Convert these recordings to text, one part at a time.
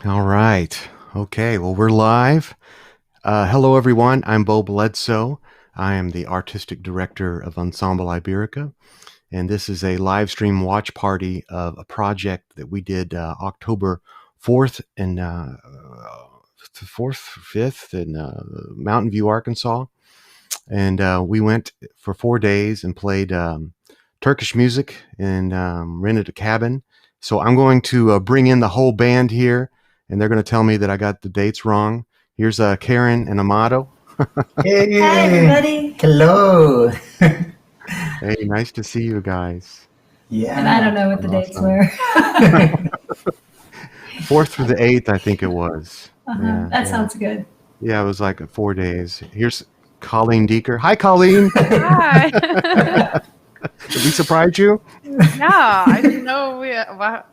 All right. Okay. Well, we're live. Hello, everyone. I'm Bo Bledsoe. I am the artistic director of Ensemble Iberica, and this is a live stream watch party of a project that we did October 4th and 4th, 5th in Mountain View, Arkansas. And we went for 4 days and played Turkish music and rented a cabin. So I'm going to bring in the whole band here, and they're going to tell me that I got the dates wrong. Here's Karen and Amato. Hey, Hi, everybody. hello. Hey, nice to see you guys. And I don't Yeah. know what the dates Awesome. were. 4th through the 8th, I think it was. Yeah, That yeah. sounds good. Yeah, it was like 4 days. Here's Colleen Deeker. Hi, Colleen. Hi. Did we surprise you? Yeah, I didn't know we. Do I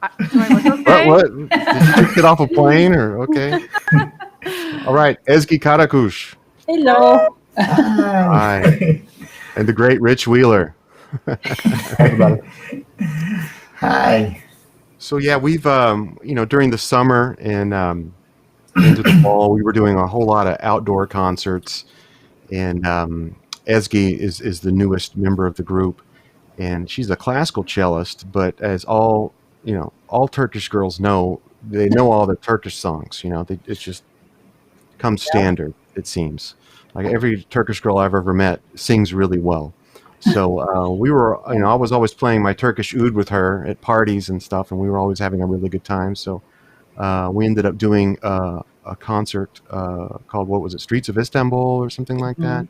look okay? What? Did you just get off a plane or okay? All right, Ezgi Karakush. Hello. Hi. And the great Rich Wheeler. Everybody. Hi. So yeah, we've during the summer and into the fall, we were doing a whole lot of outdoor concerts, and Ezgi is the newest member of the group, and she's a classical cellist. But as all Turkish girls know, they know all the Turkish songs. It's just comes standard. It seems like every Turkish girl I've ever met sings really well. So we were, I was always playing my Turkish oud with her at parties and stuff, and we were always having a really good time. So we ended up doing a concert called, what was it, Streets of Istanbul or something like that.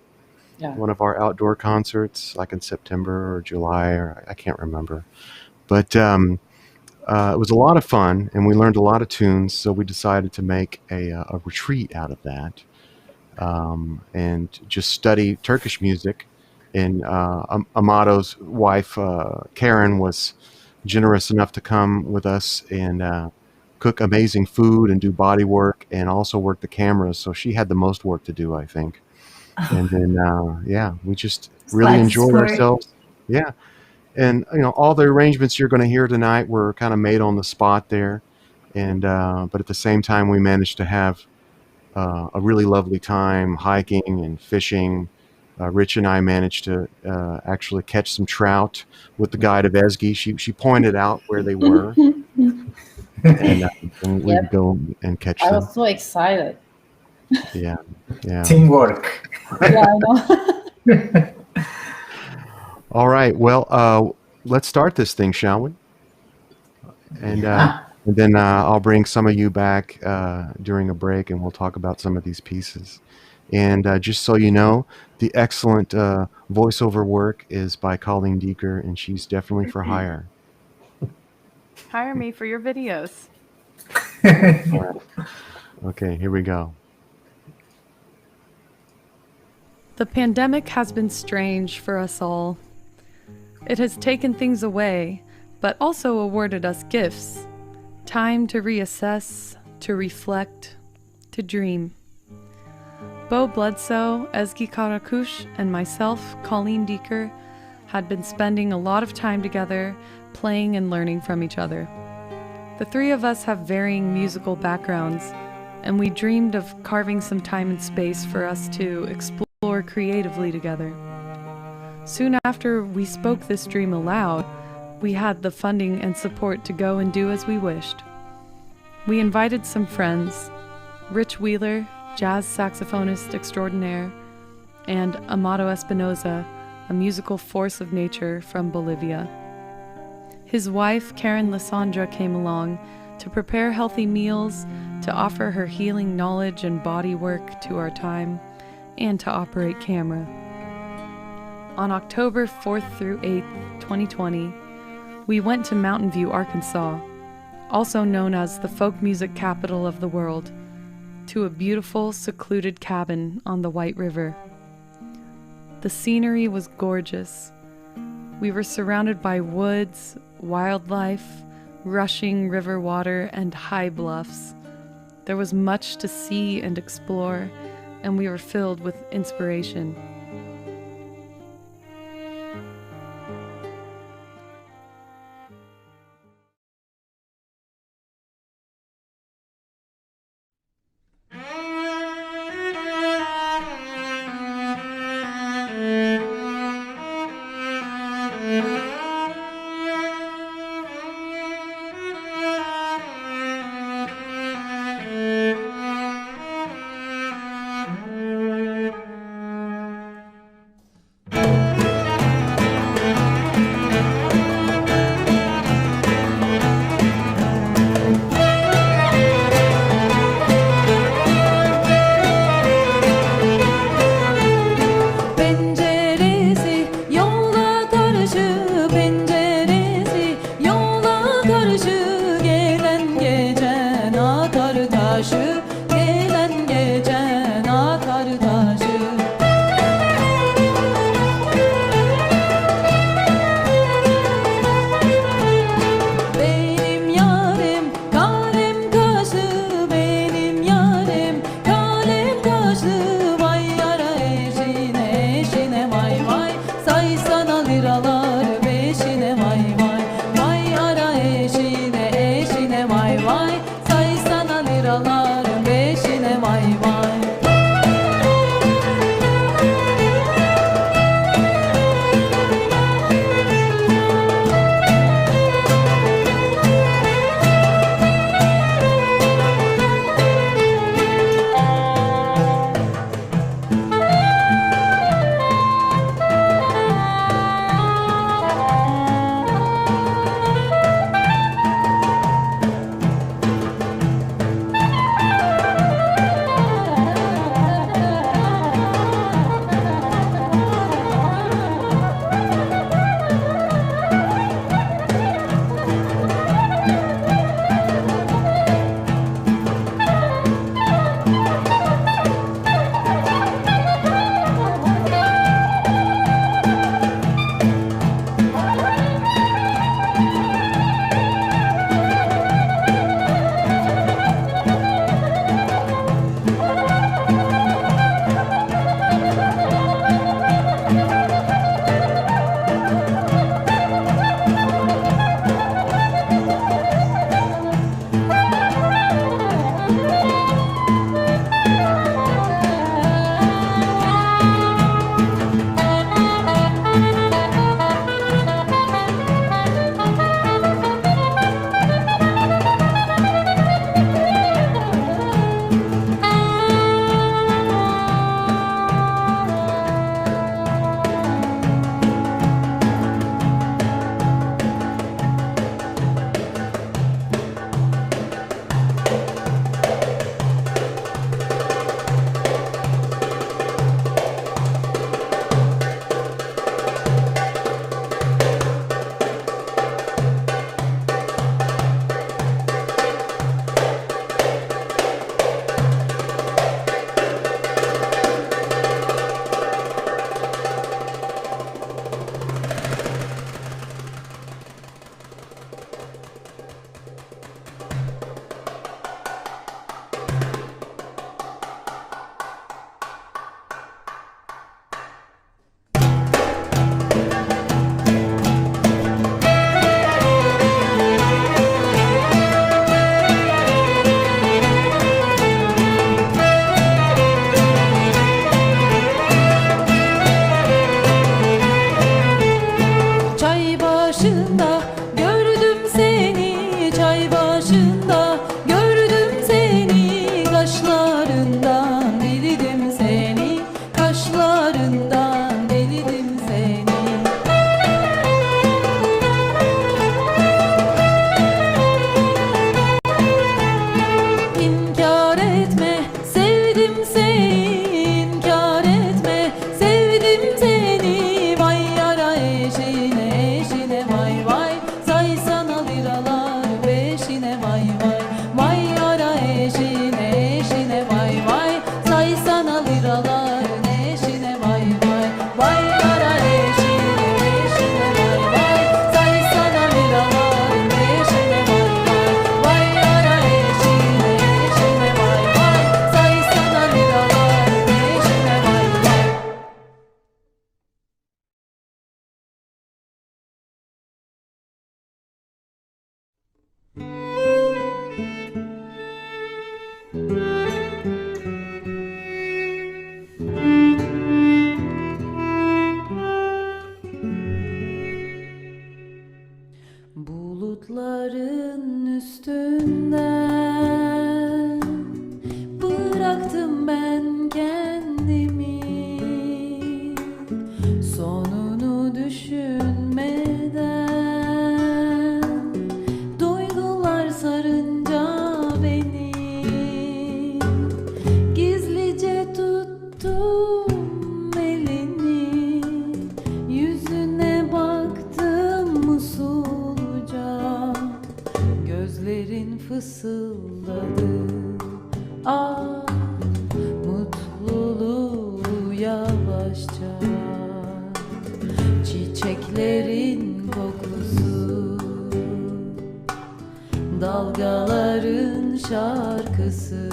Yeah. One of our outdoor concerts, like in September or July, or I can't remember. But it was a lot of fun, and we learned a lot of tunes. So we decided to make a retreat out of that, and just study Turkish music. And Amato's wife, Karen, was generous enough to come with us and cook amazing food and do body work and also work the cameras. So she had the most work to do, I think. And then, we just really glad to enjoyed support. ourselves. Yeah. And, all the arrangements you're going to hear tonight were kind of made on the spot there. And, but at the same time, we managed to have a really lovely time hiking and fishing. Rich and I managed to actually catch some trout with the guide of Ezgi. She pointed out where they were, and we would go and catch I them. was so excited. Yeah, yeah. Teamwork. Yeah, I know. All right. Well, let's start this thing, shall we? And then I'll bring some of you back during a break, and we'll talk about some of these pieces. And just so you know, the excellent voiceover work is by Colleen Deeker, and she's definitely for hire. Hire me for your videos. All right. Okay, here we go. The pandemic has been strange for us all. It has taken things away, but also awarded us gifts. Time to reassess, to reflect, to dream. Bo Bledsoe, Ezgi Karakush, and myself, Colleen Deeker, had been spending a lot of time together, playing and learning from each other. The three of us have varying musical backgrounds, and we dreamed of carving some time and space for us to explore creatively together. Soon after we spoke this dream aloud, we had the funding and support to go and do as we wished. We invited some friends, Rich Wheeler, jazz saxophonist extraordinaire, and Amato Espinosa, a musical force of nature from Bolivia. His wife, Karen Lysandra, came along to prepare healthy meals, to offer her healing knowledge and body work to our time, and to operate camera. On October 4th through 8th, 2020, we went to Mountain View, Arkansas, also known as the folk music capital of the world, to a beautiful, secluded cabin on the White River. The scenery was gorgeous. We were surrounded by woods, wildlife, rushing river water, and high bluffs. There was much to see and explore, and we were filled with inspiration. atar taşı, gelen geçen atar taşı. Benim yarim kalem kaşı, benim yarim kalem kaşı. Vay yara eşine eşine vay vay, say sana liralar beşine vay vay. Vay yara eşine eşine vay vay, say sana liralar beşine. fısıldadı. Ah, mutluluğu yavaşça, çiçeklerin kokusu, dalgaların şarkısı,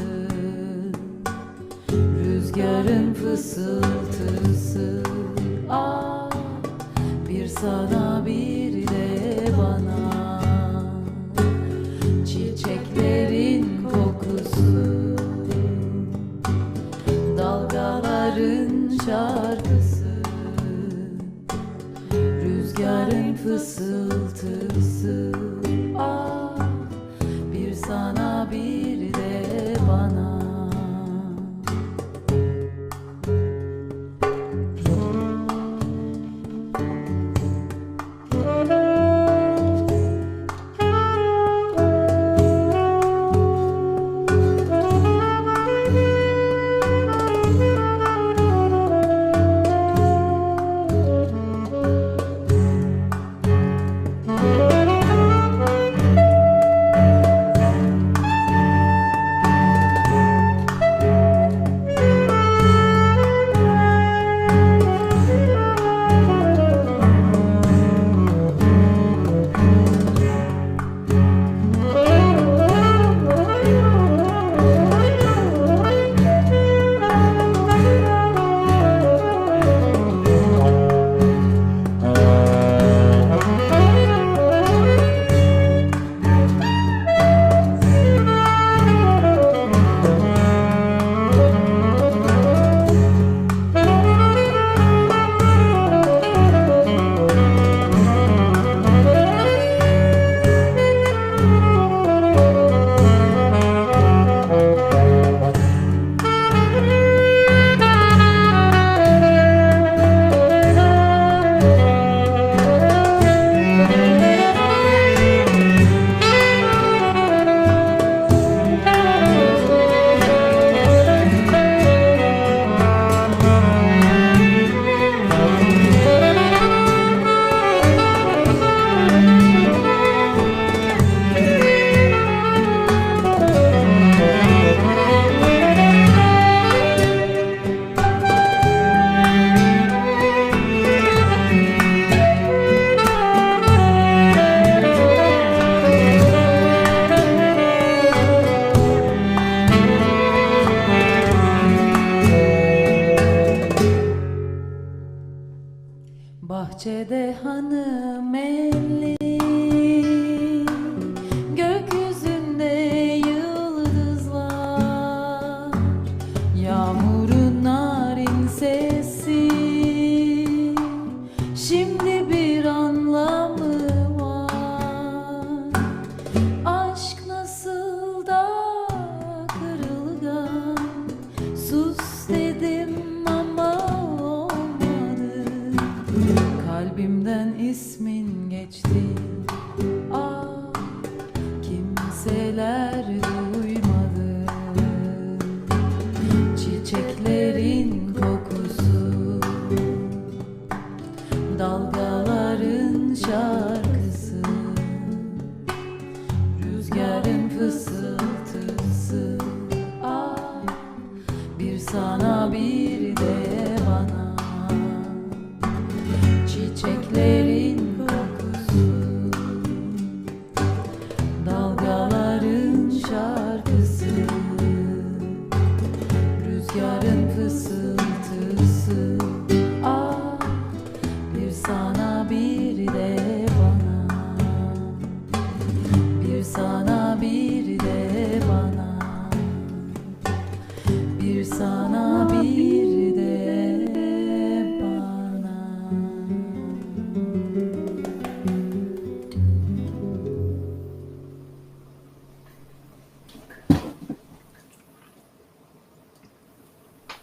rüzgarın fısıltısı. Ah, bir sana bir de bana, çiçeklerin kokusu, dalgaların şarkısı, rüzgarın fısıltısı. Ah, bir sana bir de bana. Bahçede hanım elli, gökyüzünde yıldızlar, yağmurun narin sesi, şimdi bir anlamı var. Aşk nasıl da kırılgan, sus dedim ama olmadı. Kalbimden ismin geçti, ah, kimseler duymadı. Çiçeklerin kokusu, dalgaların şarkısı, rüzgarın fısıltısı. Ah, bir sana bir de bana, çiçeklerin kokusu, dalgaların şarkısı, rüzgarın fısıltısı. Ah, bir sana bir de bana, bir sana bir de bana, bir sana bir de bana.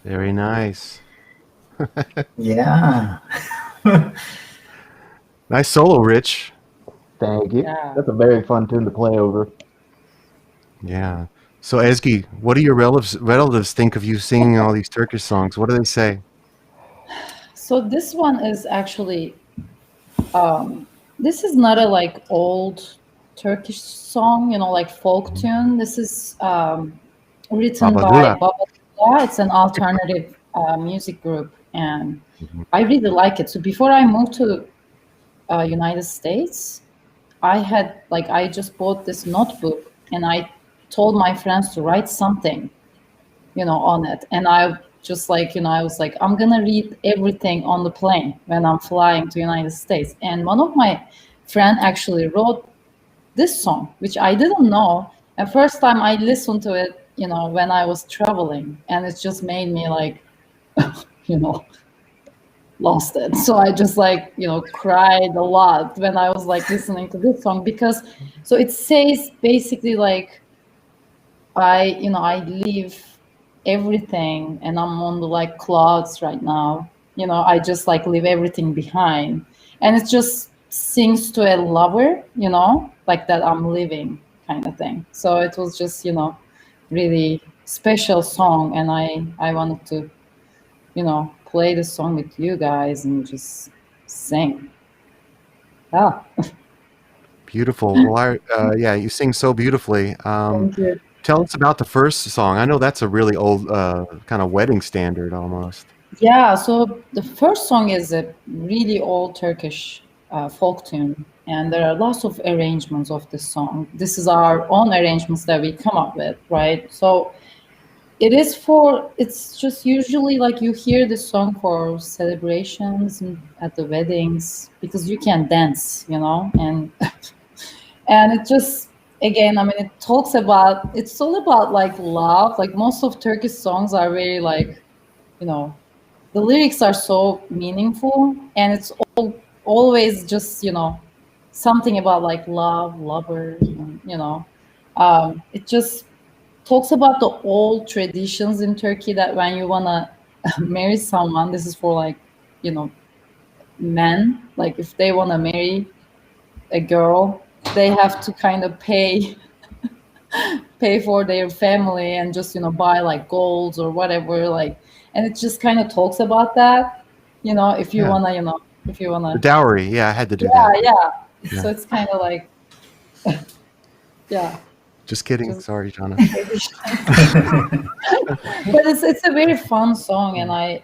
Very nice. Yeah. Nice solo, Rich. Thank you. Yeah. That's a very fun tune to play over. Yeah. So, Ezgi, what do your relatives think of you singing all these Turkish songs? What do they say? So this one is actually, this is not a like old Turkish song, like folk tune. This is written by Babadula. Babadula. It's an alternative music group, and Mhm. I really like it. So before I moved to United States, I just bought this notebook and I told my friends to write something, on it. And I just I was like, I'm gonna read everything on the plane when I'm flying to United States. And one of my friend actually wrote this song, which I didn't know. And first time I listened to it, when I was traveling, and it just made me like, you know, lost it. So I just cried a lot when I was listening to this song because so it says basically I leave everything and I'm on the clouds right now. I just leave everything behind. And it just sings to a lover, like that I'm leaving kind of thing. So it was just, really special song and I wanted to, play the song with you guys and just sing. Yeah. Beautiful. Well, yeah, you sing so beautifully. Thank you. Tell us about the first song. I know that's a really old kind of wedding standard almost. Yeah, so the first song is a really old Turkish folk tune, and there are lots of arrangements of this song. This is our own arrangements that we come up with, right? So it's just usually you hear this song for celebrations and at the weddings because you can dance, and and it just again, I mean, it's all about love. Like most of Turkish songs are very the lyrics are so meaningful and it's always just something about love, lovers, and, it just talks about the old traditions in Turkey that when you want to marry someone, this is for you know men, if they want to marry a girl, they have to kind of pay for their family and just buy golds or whatever, and it just kind of talks about that, if you Yeah. want to if you want The to dowry. Yeah, I had to do yeah, that. yeah, Yeah. so it's kind of yeah, Just kidding. just Sorry, Jana. but it's a very fun song and I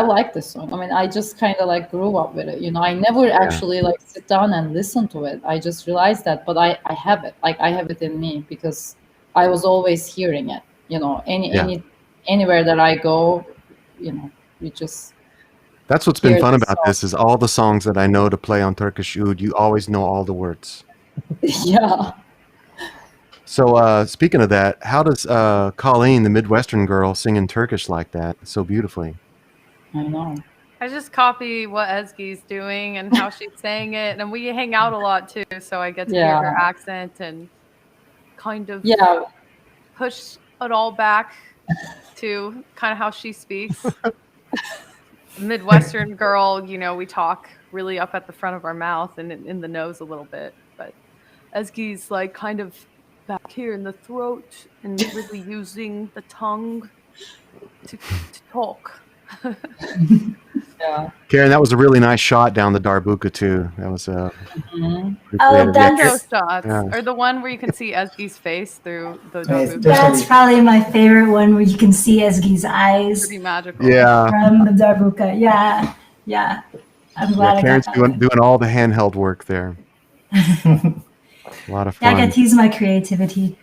like this song. I mean, I just kind of grew up with it. I never actually sit down and listen to it. I just realized that, but I have it. I have it in me because I was always hearing it. Yeah. Anywhere that I go, you just That's what's been hear fun this about song. this is all the songs that I know to play on Turkish oud, you always know all the words. Yeah. So speaking of that, how does Colleen, the Midwestern girl, sing in Turkish like that so beautifully? I know. I just copy what Ezgi's doing and how she's saying it, and we hang out a lot too, so I get to hear her Yeah. accent and kind of Yeah. push it all back to kind of how she speaks. Midwestern girl, we talk really up at the front of our mouth and in the nose a little bit, but Ezgi's kind of back here in the throat and really using the tongue to talk. Yeah. Karen, that was a really nice shot down the Darbuka too. That was Mhm. pretty Oh, creative. that's- Window shots, Yeah. or the one where you can see Ezgi's face through the Yes, darbuka. That's probably my favorite one where you can see Ezgi's eyes Pretty magical. Yeah. from the Darbuka. Yeah, yeah. I'm glad Yeah, I Karen's got doing all the handheld work there. A lot of Yeah, I fun. got to use my creativity,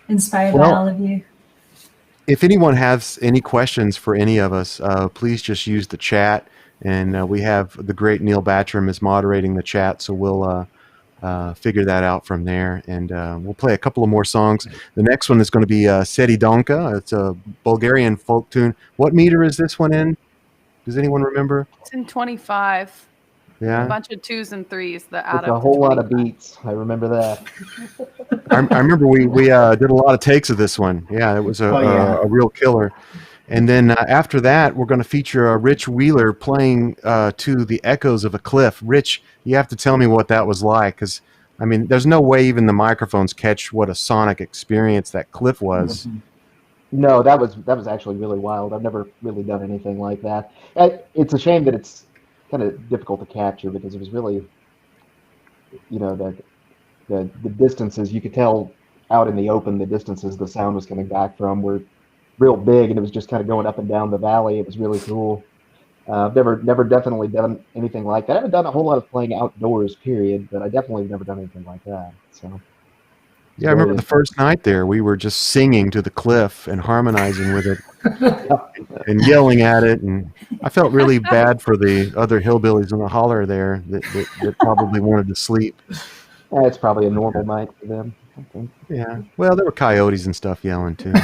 inspired by Well- all of you. If anyone has any questions for any of us, please just use the chat. And we have the great Neil Batcham is moderating the chat, so we'll figure that out from there. And we'll play a couple of more songs. The next one is going to be Sedi Donka. It's a Bulgarian folk tune. What meter is this one in? Does anyone remember? It's in 25. A Yeah. bunch of 2s and 3s that add It's a up whole to lot of 25. beats. I remember that. I remember we did a lot of takes of this one. Yeah, it was a real killer. And then after that, we're going to feature Rich Wheeler playing to the echoes of a cliff. Rich, you have to tell me what that was like, because I mean, there's no way even the microphones catch what a sonic experience that cliff was. No, that was actually really wild. I've never really done anything like that. It's a shame that it's kind of difficult to capture because it you know, the distances, you could tell out in the open, the distances the sound was coming back from were real big, and it was just kind of going up and down the valley. It was really cool. I've never definitely done anything like that. I haven't done a whole lot of playing outdoors, period, but I definitely have never done anything like that. So it's Yeah, I remember very the first night there, we were just singing to the cliff and harmonizing with it and yelling at it. And I felt really bad for the other hillbillies in the holler there that probably wanted to sleep. it's probably a normal night for them, I think. Yeah. Well, there were coyotes and stuff yelling too.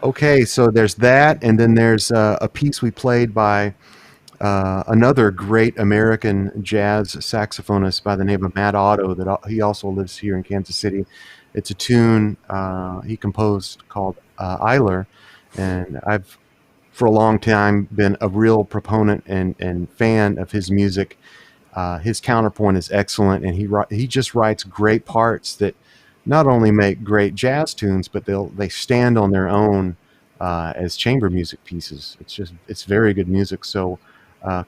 Okay, so there's that. And then there's a piece we played by another great American jazz saxophonist by the name of Matt Otto. He also lives here in Kansas City. It's a tune he composed called Eiler, and I've for a long time been a real proponent and fan of his music. His counterpoint is excellent, and he just writes great parts that not only make great jazz tunes, but they stand on their own as chamber music pieces. It's very good music. So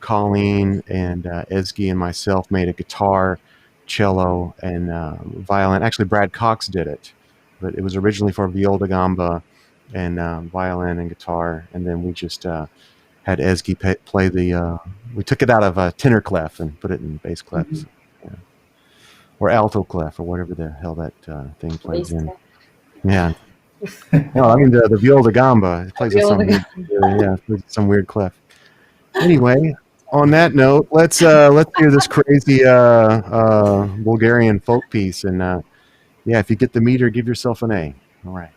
Colleen and Ezgi and myself made a guitar, cello, and violin. Actually, Brad Cox did it, but it was originally for viola da gamba and violin and guitar, and then we just had Ezgi play the. We took it out of tenor clef and put it in bass clef, yeah. Or alto clef, or whatever the hell that thing plays in. Yeah. No, I mean the viola da gamba. It plays some weird clef. Anyway, on that note, let's hear this crazy Bulgarian folk piece, and yeah, if you get the meter, give yourself an A. All right.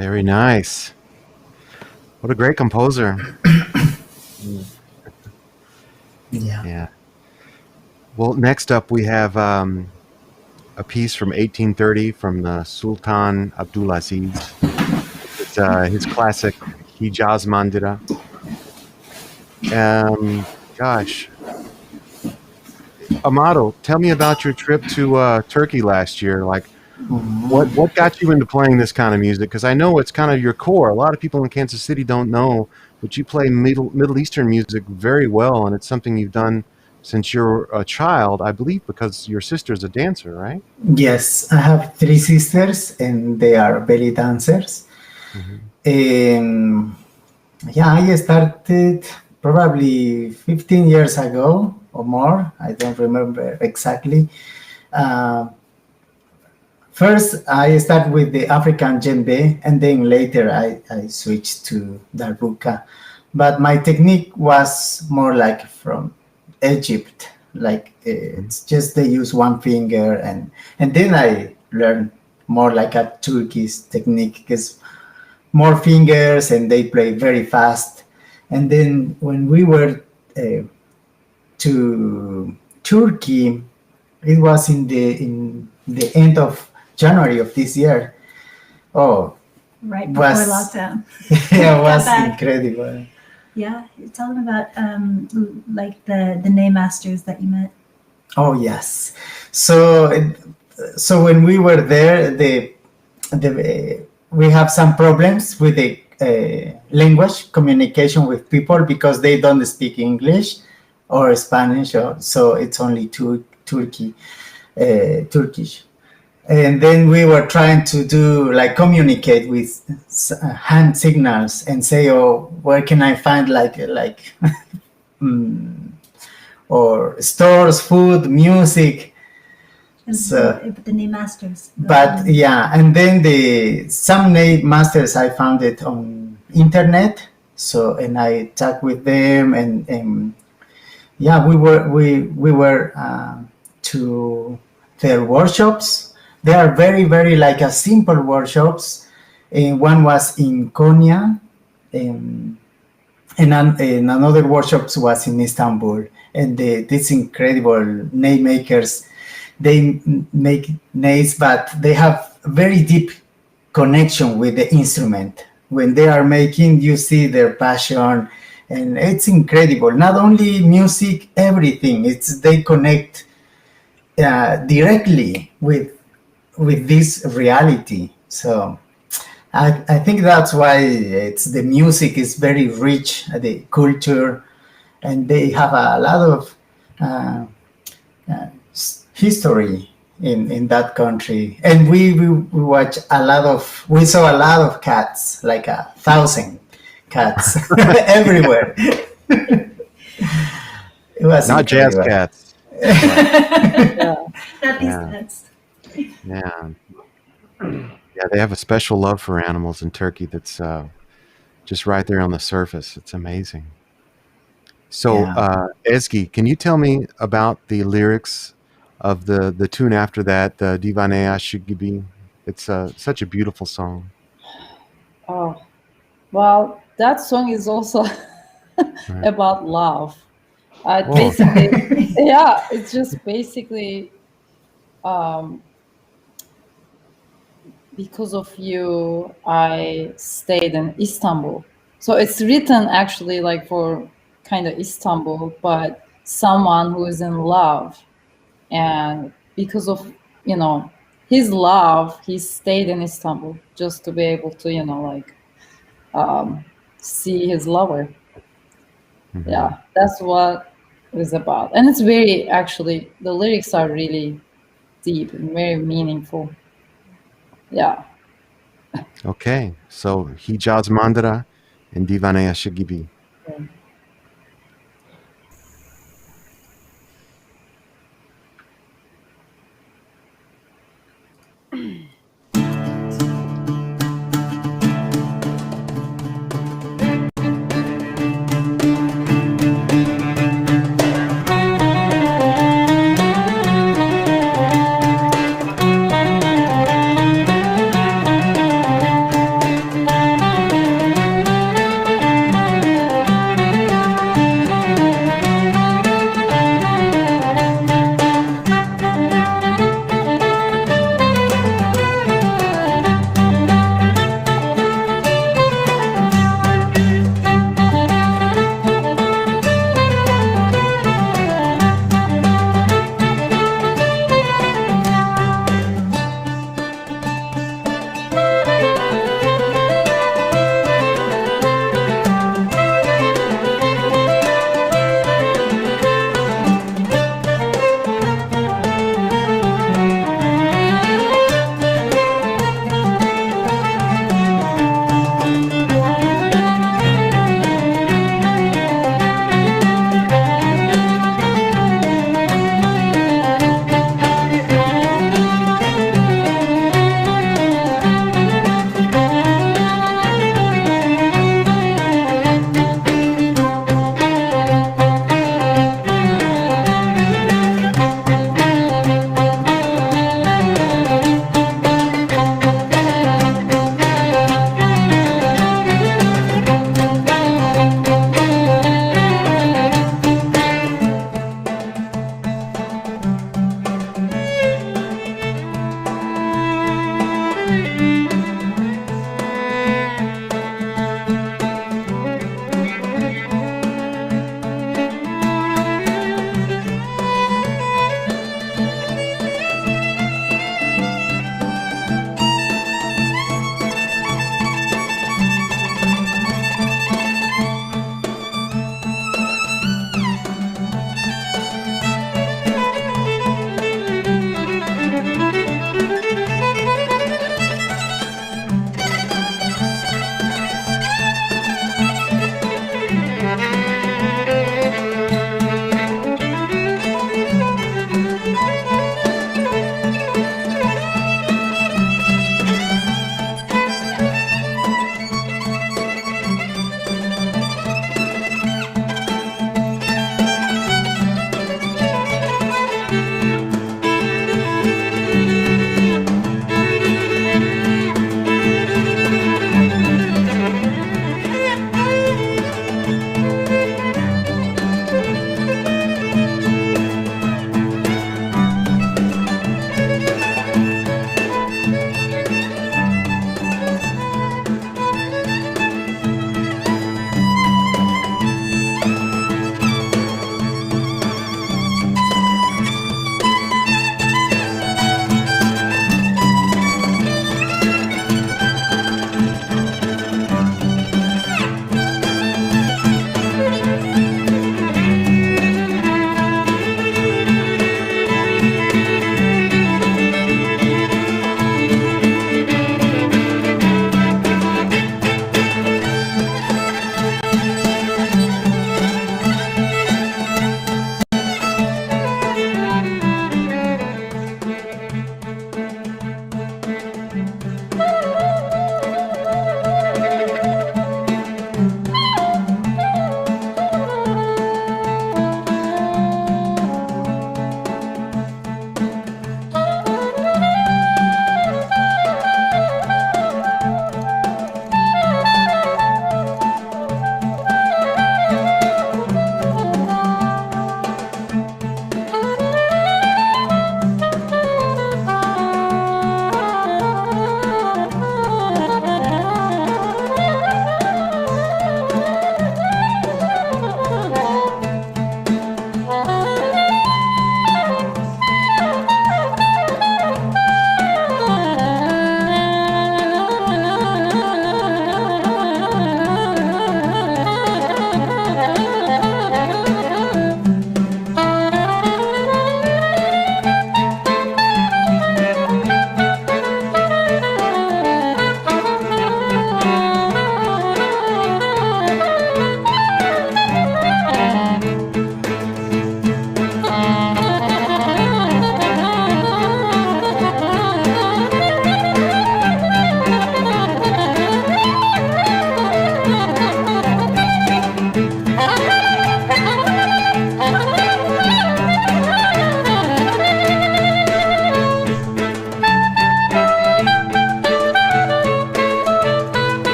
Very nice. What a great composer. Yeah. Yeah. Well, next up we have a piece from 1830 from Sultan Abdulaziz. It's his classic Hijaz Mandira. Gosh, Amado, tell me about your trip to Turkey last year. Like, what got you into playing this kind of music? Because I know it's kind of your core. A lot of people in Kansas City don't know, but you play Middle Eastern music very well, and it's something you've done since you're a child, I believe, because your sister's a dancer, right? Yes, I have three sisters, and they are belly dancers. Um, yeah, I started probably 15 years ago or more. I don't remember exactly. Uh, First, I started with the African djembe, and then later I switched to darbuka. But my technique was more like from Egypt, like it's just they use one finger, and then I learned more like a Turkish technique, because more fingers and they play very fast. And then when we were to Turkey, it was in the end of January of this year. Oh, Right before was lockdown. yeah, it Got was back. incredible. Yeah, tell them about like the name masters that you met. Oh yes. So so when we were there, we have some problems with the language communication with people, because they don't speak English or Spanish, so it's only Turkish. And then we were trying to do like communicate with hand signals and say, oh, where can I find like or stores, food, music. And So, the name masters. but yeah, and then some name masters I found it on internet. So, and I talked with them, and yeah, we were to their workshops. They are very, very like a simple workshops. One was in Konya, and another workshops was in Istanbul. And these incredible name makers, they make names, but they have very deep connection with the instrument. When they are making, you see their passion, and it's incredible. Not only music, everything. They connect directly with this reality. So I think that's why the music is very rich, the culture, and they have a lot of history in that country. And we saw a lot of cats, like 1,000 cats everywhere. It was Not jazz incredible. cats. Not these Yeah. cats. Yeah. Yeah, they have a special love for animals in Turkey that's just right there on the surface. It's amazing. So, Yeah. Ezgi, can you tell me about the lyrics of the tune after that, the Divane Aşık Gibi? It's such a beautiful song. Oh, well, that song is also Right. about love. Oh. Basically, yeah, it's just basically because of you, I stayed in Istanbul. So it's written actually like for kind of Istanbul, but someone who is in love. And because of, his love, he stayed in Istanbul just to be able to, see his lover. Mhm. Yeah, that's what it is about. And it's very, actually, the lyrics are really deep and very meaningful. Yeah. Okay, so Hicaz Mandıra and Divane Aşık Gibi.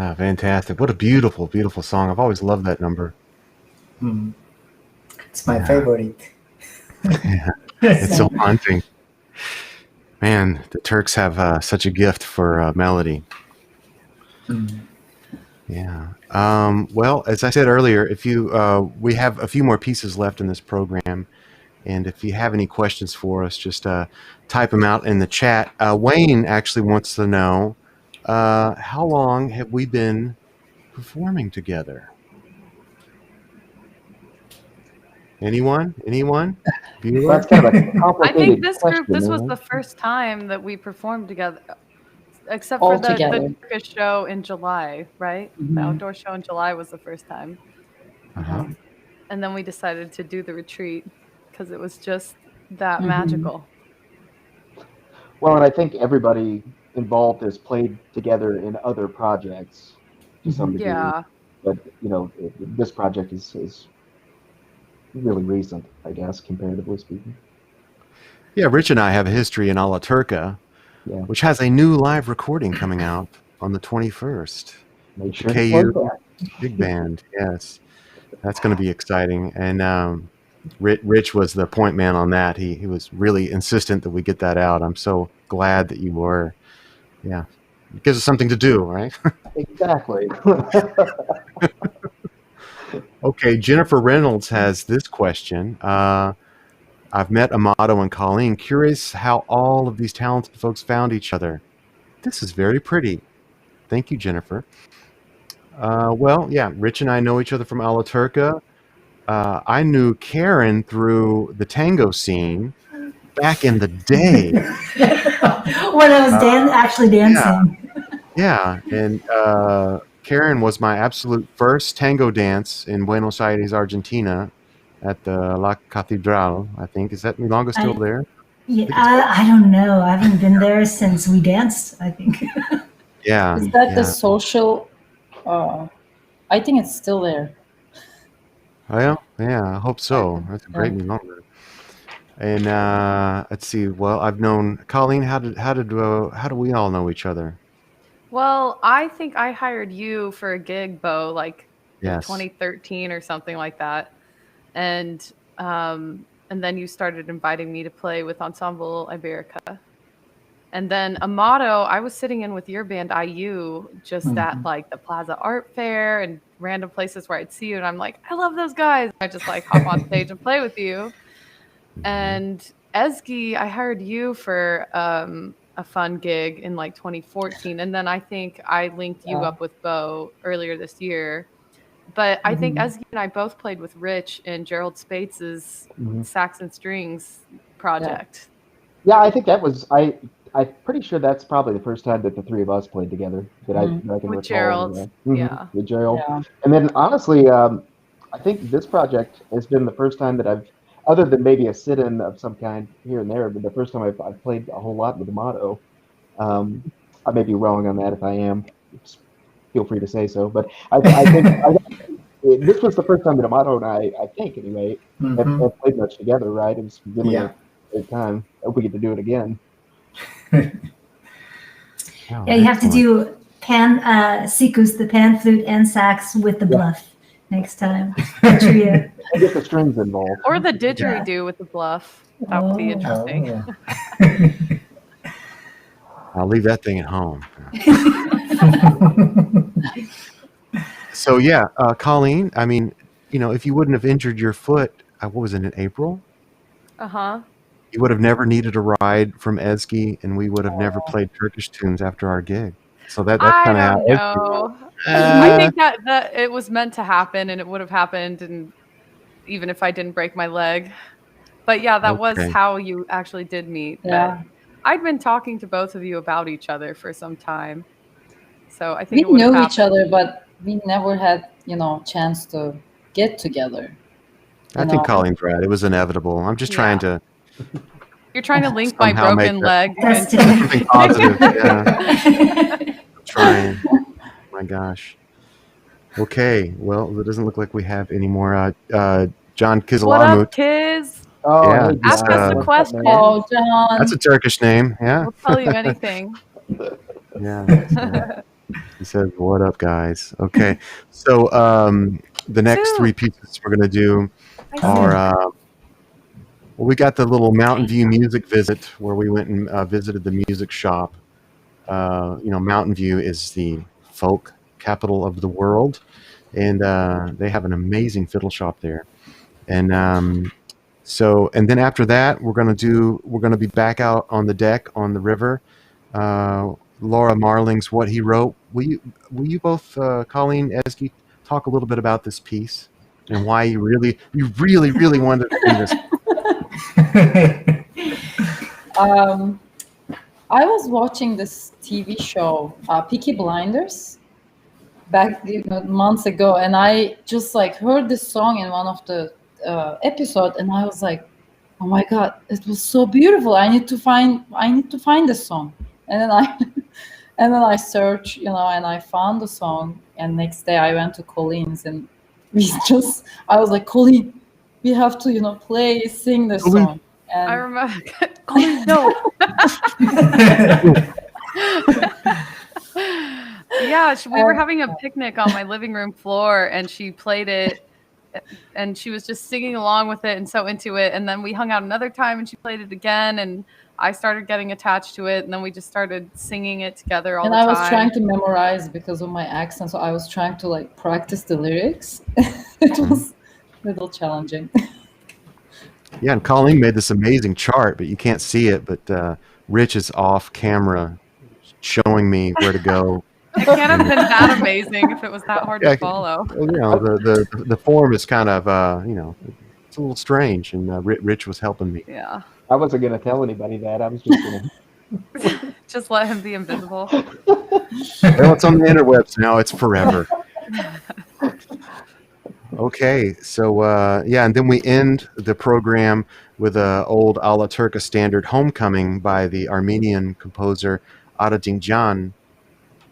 Ah, fantastic. What a beautiful, beautiful song. I've always loved that number. Mm. It's my Yeah. favorite. Yeah. It's so haunting. Man, the Turks have such a gift for melody. Mm. Yeah. Well, as I said earlier, if you we have a few more pieces left in this program, and if you have any questions for us, just type them out in the chat. Wayne actually wants to know how long have we been performing together? Anyone? Anyone? Bueller? That's kind of a I think complicated this question. group, this was isn't the it? first time that we performed together, except All for the together. Turkish show in July, right? The outdoor show in July was the first time. Uh-huh. And then we decided to do the retreat because it was just that Mhm. magical. Well, and I think everybody involved has played together in other projects to some degree. Yeah. But this project is really recent, I guess, comparatively speaking. Yeah, Rich and I have a history in Alla Turca, Yeah, which has a new live recording coming out on the 21st. make The sure to plug KU that. Big Band, yes. That's going to be exciting. And Rich was the point man on that. He was really insistent that we get that out. I'm so glad that you were. Yeah. It gives us something to do, right? Exactly. Okay, Jennifer Reynolds has this question. I've met Amato and Colleen. Curious how all of these talented folks found each other. This is very pretty. Thank you, Jennifer. Well, yeah, Rich and I know each other from Alla Turca. I knew Karen through the tango scene back in the day. When I was actually dancing. Yeah, and Karen was my absolute first tango dance in Buenos Aires, Argentina, at the La Catedral. I think is that Milonga still there? Yeah, I don't know. I haven't been there since we danced, I think. Yeah, Is that yeah. the social? I think it's still there. Oh yeah, yeah. I hope so. That's a great Yeah. Milonga. And let's see. Well, I've known Colleen. How do we all know each other? Well, I think I hired you for a gig, Bo, like in Yes. 2013 or something like that. And then you started inviting me to play with Ensemble Iberica. And then Amato, I was sitting in with your band IU just at like the Plaza Art Fair and random places where I'd see you, and I'm like, I love those guys. I just like hop on stage and play with you. And Ezgi, I hired you for a fun gig in like 2014, and then I think I linked you up with Bo earlier this year. But I think Ezgi and I both played with Rich in Gerald Spates's Sax and Strings project. Yeah, I think that was I'm pretty sure that's probably the first time that the three of us played together that I can recall. With Gerald. Yeah. With Gerald. Yeah. And then honestly, I think this project has been the first time that I've, other than maybe a sit-in of some kind here and there, but the first time I've played a whole lot with Amato. I may be wrong on that. If I am, just feel free to say so. But I think this was the first time that Amato and I think anyway, have played much together, right? It was really a great time. I hope we get to do it again. Yeah, you have to do Sikus, the pan flute and sax with the bluff next time. Trio. I get the strings involved. Or the didgeridoo with the bluff. That would be interesting. I'll leave that thing at home. So yeah, Colleen. I mean, if you wouldn't have injured your foot, what was it in April? You would have never needed a ride from Ezgi, and we would have never played Turkish tunes after our gig. So that's kind of how. I don't know. I think that it was meant to happen, and it would have happened, and even if I didn't break my leg. But yeah, that was how you actually did meet. Yeah. But I'd been talking to both of you about each other for some time, so I think We knew each other, but we never had chance to get together. I think Colleen's right. It was inevitable. I'm just trying to. You're trying to link my broken leg. Something positive. Yeah. Trying. My gosh. Okay. Well, it doesn't look like we have any more. John Kizalamut. What up, Kiz? Oh, yeah. hey, Ask us a question. Oh, John. That's a Turkish name. Yeah. We'll tell you anything. Yeah. He says, "What up, guys?" Okay, so the next Sue. three pieces we're gonna do I are see. well, we got the little Mountain View music visit where we went and visited the music shop. Mountain View is the folk capital of the world, and they have an amazing fiddle shop there. And and then after that, we're gonna be back out on the deck on the river. Laura Marling's What He Wrote. Will you both, Colleen, Esky, talk a little bit about this piece and why you really wanted to do this? I was watching this TV show, Peaky Blinders, back months ago, and I just like heard this song in one of the episode, and I was like, "Oh my God, it was so beautiful! I need to find this song." And then I and then I searched, and I found the song. And next day I went to Colleen's, and I was like, "Colleen, we have to, sing this Colleen. song." And I remember. Colleen, no. Yeah, we were having a picnic on my living room floor, and she played it, and she was just singing along with it and so into it. And then we hung out another time, and she played it again, and I started getting attached to it, and then we just started singing it together all and the I time. was trying to memorize because of my accent, so I was trying to like practice the lyrics. It was a little challenging. Yeah, and Colleen made this amazing chart, but you can't see it. But Rich is off camera showing me where to go. It can't have been that amazing if it was that hard to follow. The form is kind of it's a little strange, and Rich was helping me. Yeah. I wasn't going to tell anybody that. I was just going to. Just let him be invisible. Well, it's on the interwebs now. It's forever. Okay, so and then we end the program with a old Alaturka standard, "Homecoming" by the Armenian composer Aradinjan,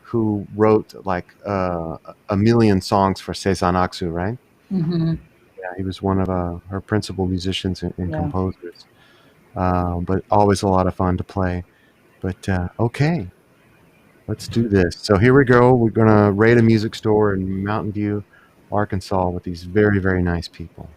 who wrote like a million songs for Sezen Aksu, right? Mm-hmm. Yeah, he was one of her principal musicians and Yeah. composers. But always a lot of fun to play. But okay, let's do this. So here we go. We're gonna raid a music store in Mountain View, Arkansas, with these very, very nice people.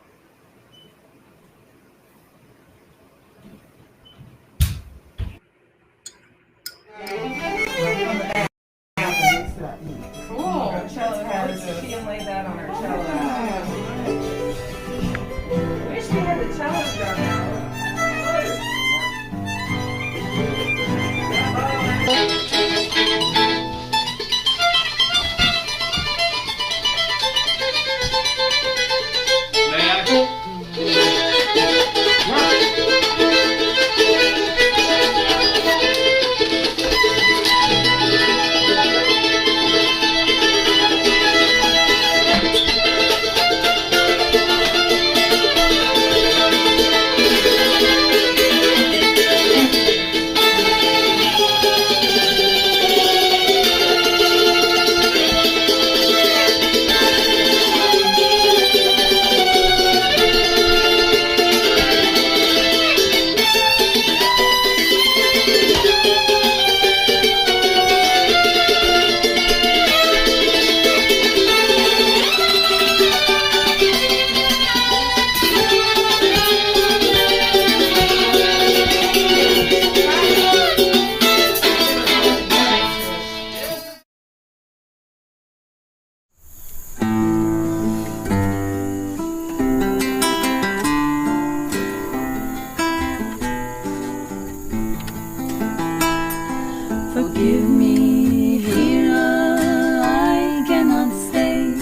Forgive me, here I cannot stay.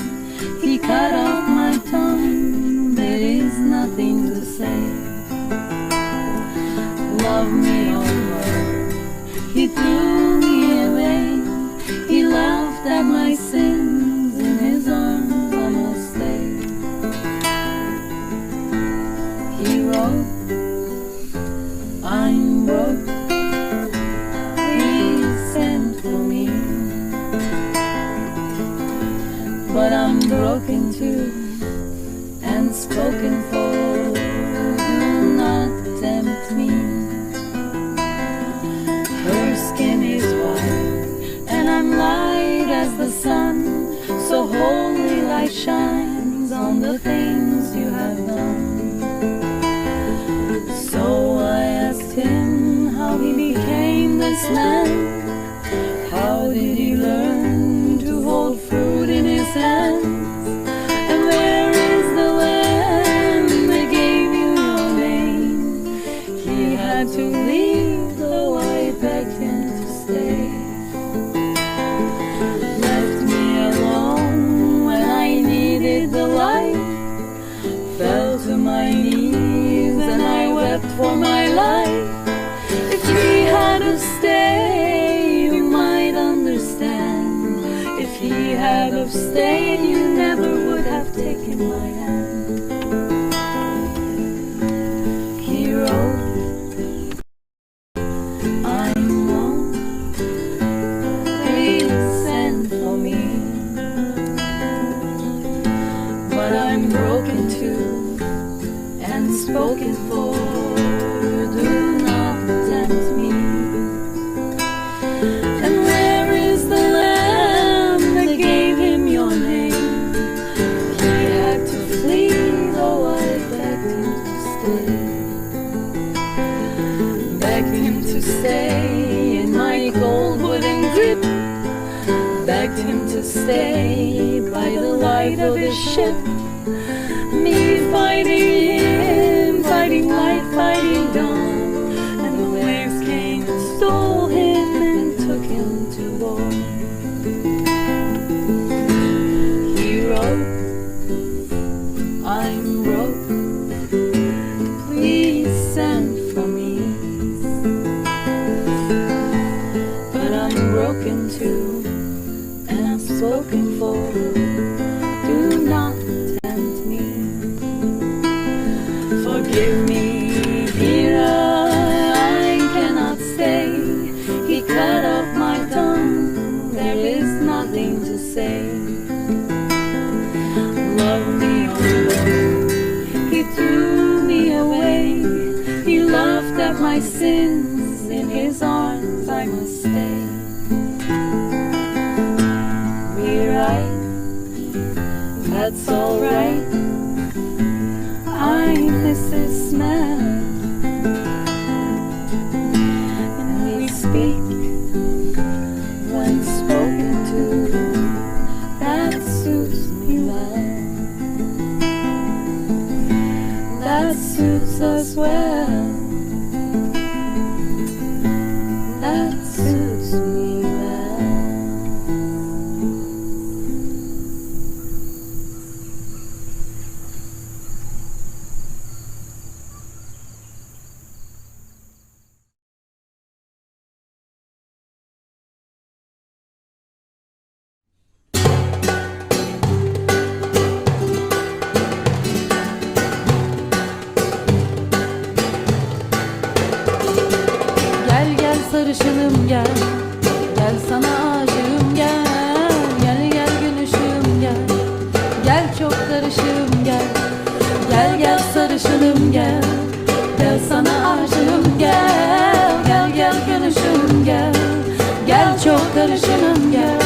He cut off my tongue, there is nothing to say. Love me over, he threw me away. He laughed at my sins, in his arms I must stay. He wrote, I'm broke. But I'm broken too, and spoken for, do not tempt me. Her skin is white, and I'm light shines on the things you have done. So I asked him how he became this man. How did he learn to hold fruit in his hands? And where is the land that gave you your name? He had to leave, though I begged him to stay. Left me alone when I needed the light. Fell to my knees and I wept for my life. If he had to stay, you might understand. If he had have stayed, you never would have taken my hand. He wrote, I'm one, please send for me. But I'm broken too and spoken for. Do not tempt me. And where is the lamb that gave him your name? He had to flee, though I begged him to stay. Begged him to stay in my cold wooden grip. Begged him to stay by the light of his ship. Me fighting him, fighting light, fighting dawn. And the waves came and stole him and took him to war. He wrote, I'm broken, please send for me. But I'm broken too, and I'm spoken for. Do not tempt me. Forgive me, Vera, I cannot stay. He cut off my tongue, there is nothing to say. Love me, oh Lord, he threw me away. He laughed at my sins, in his arms I must stay. Rewrite, that's alright. I miss his smell. And we speak when spoken to. That suits me well. That suits us well. That suits me well. Gel gel sarışınım gel. Gel sana aşığım gel. Gel gel gün ışığım gel. Gel çok karışığım gel. Gel gel sarışınım gel. Gel sana aşığım gel. Gel gel gün ışığım gel. Gel çok karışığım gel.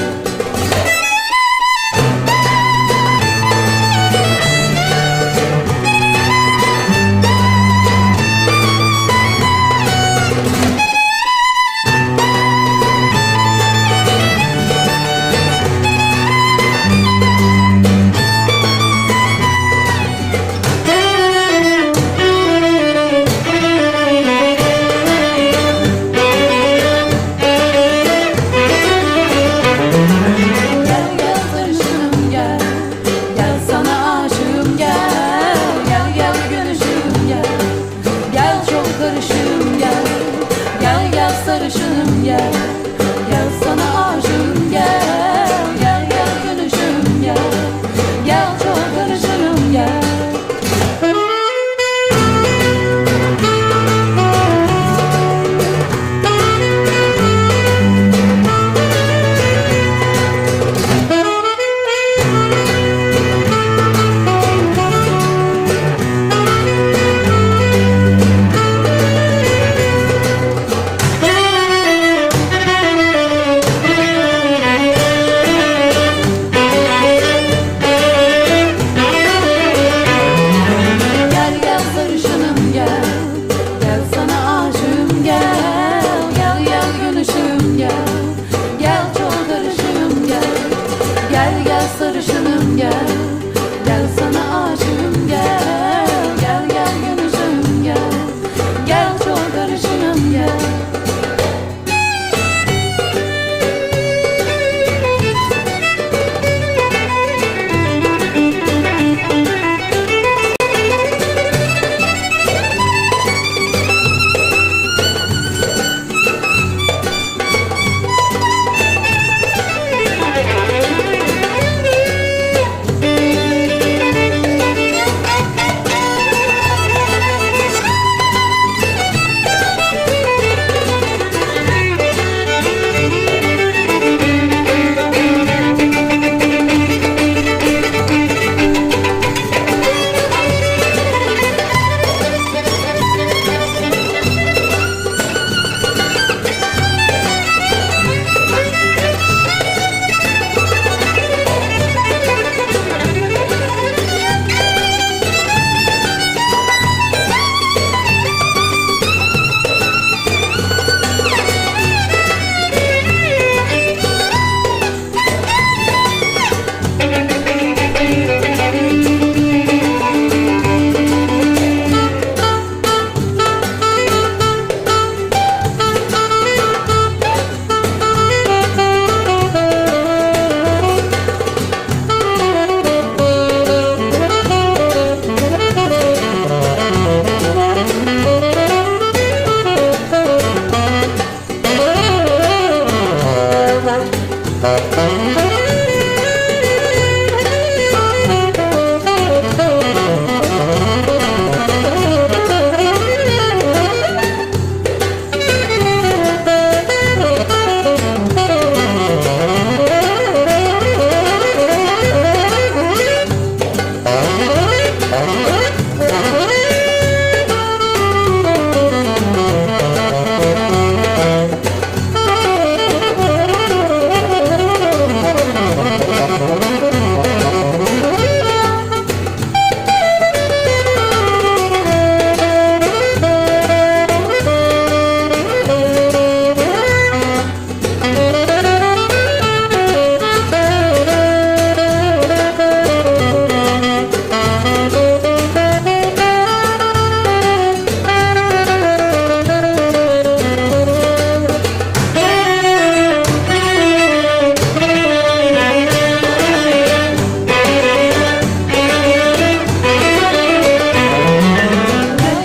Gel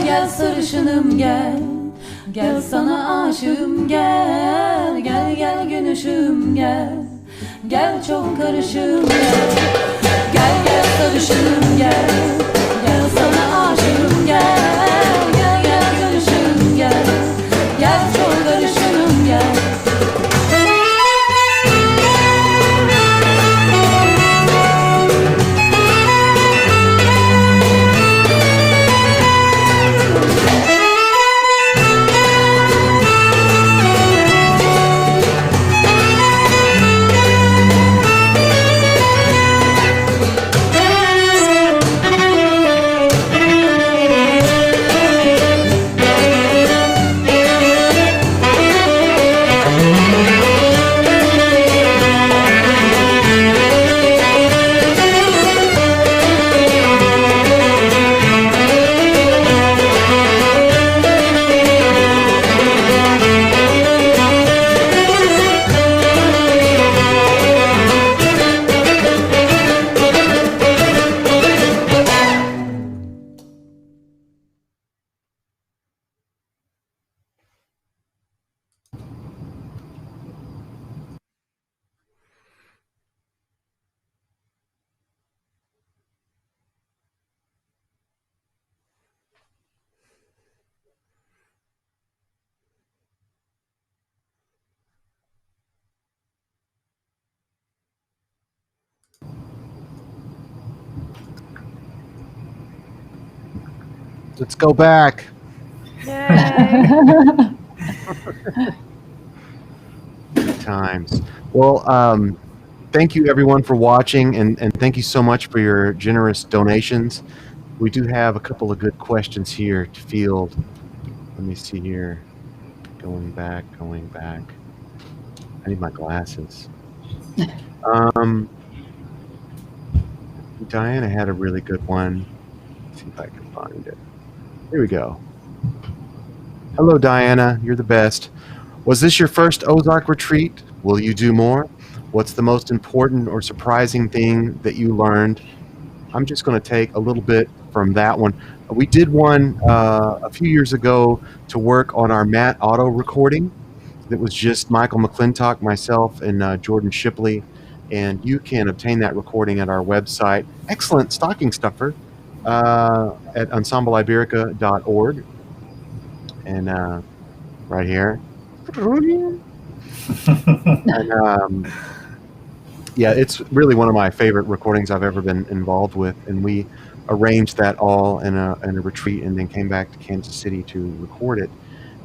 gel sarışınım gel, gel sana aşığım gel, gel gel gün ışığım gel, gel çok karışığım gel, gel gel sarışınım gel, gel sana aşığım gel, gel gel gün ışığım gel, gel çok karışığım gel. Let's go back. Yay! Good times. Well, thank you everyone for watching, and thank you so much for your generous donations. We do have a couple of good questions here to field. Let me see here. Going back. I need my glasses. Diana had a really good one. Let's see if I can find it. Here we go. Hello, Diana. You're the best. Was this your first Ozark retreat? Will you do more? What's the most important or surprising thing that you learned? I'm just going to take a little bit from that one. We did one a few years ago to work on our Matt Auto recording. That was just Michael McClintock, myself, and Jordan Shipley. And you can obtain that recording at our website. Excellent stocking stuffer at ensembleiberica.org. And right here. And yeah, it's really one of my favorite recordings I've ever been involved with. And we arranged that all in a retreat and then came back to Kansas City to record it.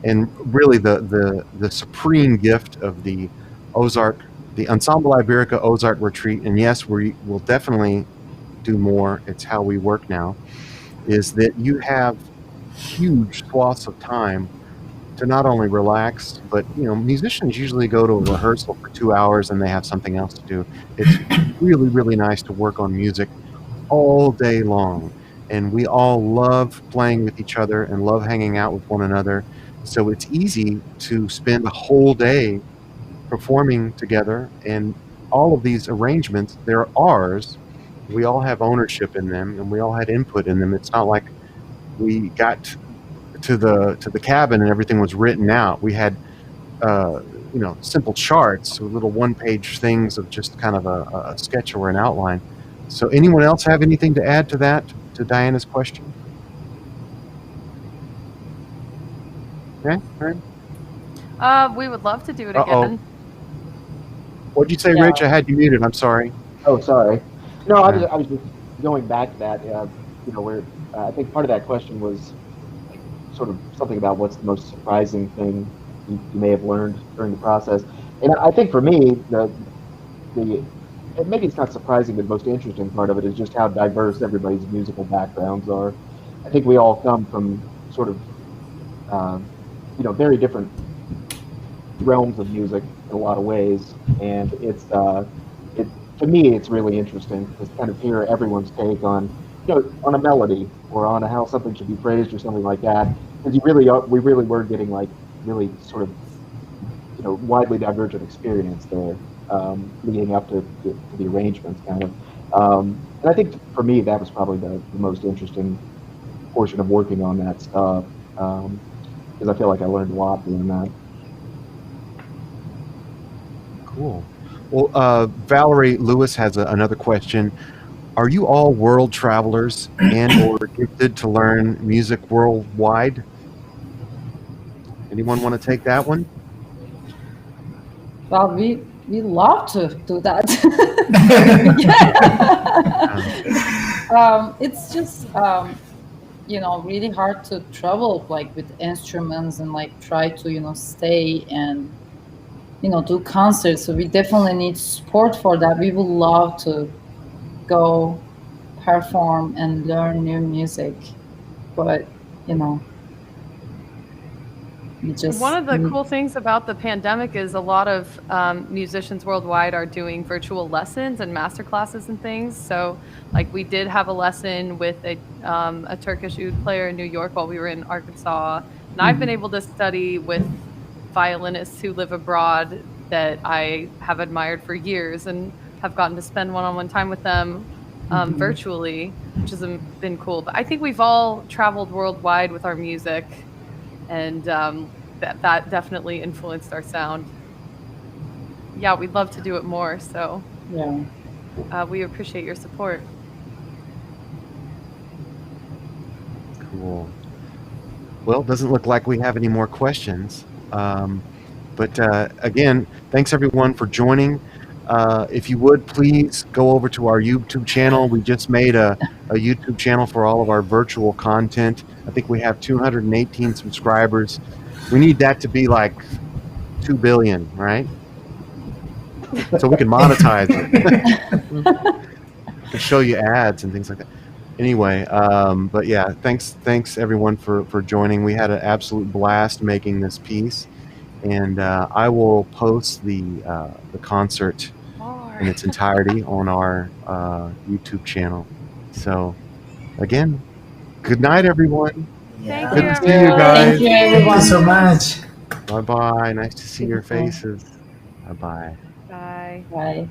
And really the supreme gift of the Ozark, the Ensemble Iberica Ozark retreat, and yes, we will definitely do more, it's how we work now, is that you have huge swaths of time to not only relax, but musicians usually go to a rehearsal for 2 hours and they have something else to do. It's really, really nice to work on music all day long. And we all love playing with each other and love hanging out with one another. So it's easy to spend a whole day performing together, and all of these arrangements, they're ours. We all have ownership in them and we all had input in them. It's not like we got to the cabin and everything was written out. We had simple charts with little one-page things of just kind of a sketch or an outline. So anyone else have anything to add to that, to Diana's question? Okay, all right. We would love to do it Uh-oh. again. What'd you say, Rich? I had you muted. I'm sorry. Oh, sorry. No, I was just going back to that. where I think part of that question was like sort of something about what's the most surprising thing you may have learned during the process. And I think for me, the and maybe it's not surprising, but the most interesting part of it is just how diverse everybody's musical backgrounds are. I think we all come from sort of very different realms of music in a lot of ways, and it to me it's really interesting to kind of hear everyone's take on on a melody or on how something should be phrased or something like that, because we really were getting like really sort of widely divergent experience there, leading up to the arrangements kind of. And I think for me that was probably the most interesting portion of working on that stuff, because I feel like I learned a lot doing that. Cool. Well, Valerie Lewis has another question. Are you all world travelers and/or gifted to learn music worldwide? Anyone want to take that one? Well, we love to do that. It's just really hard to travel like with instruments and like try to stay and do concerts. So we definitely need support for that. We would love to go perform and learn new music, but we just One of the cool things about the pandemic is a lot of musicians worldwide are doing virtual lessons and master classes and things. So, like, we did have a lesson with a Turkish oud player in New York while we were in Arkansas, and I've been able to study with violinists who live abroad that I have admired for years and have gotten to spend one-on-one time with them virtually, which has been cool. But I think we've all traveled worldwide with our music, and that definitely influenced our sound. Yeah, we'd love to do it more. So yeah. we appreciate your support. Cool. Well, it doesn't look like we have any more questions. But again, thanks everyone for joining. If you would, please go over to our YouTube channel. We just made a YouTube channel for all of our virtual content. I think we have 218 subscribers. We need that to be like 2 billion, right? So we can monetize it. We can show you ads and things like that. Anyway, but yeah, thanks everyone for joining. We had an absolute blast making this piece, and I will post the concert in its entirety on our YouTube channel. So again, good night, everyone. Yeah. Good to see you guys. Thank you, Thank everyone. you so much. Bye bye. Nice to see your faces. Bye bye. Bye. Bye.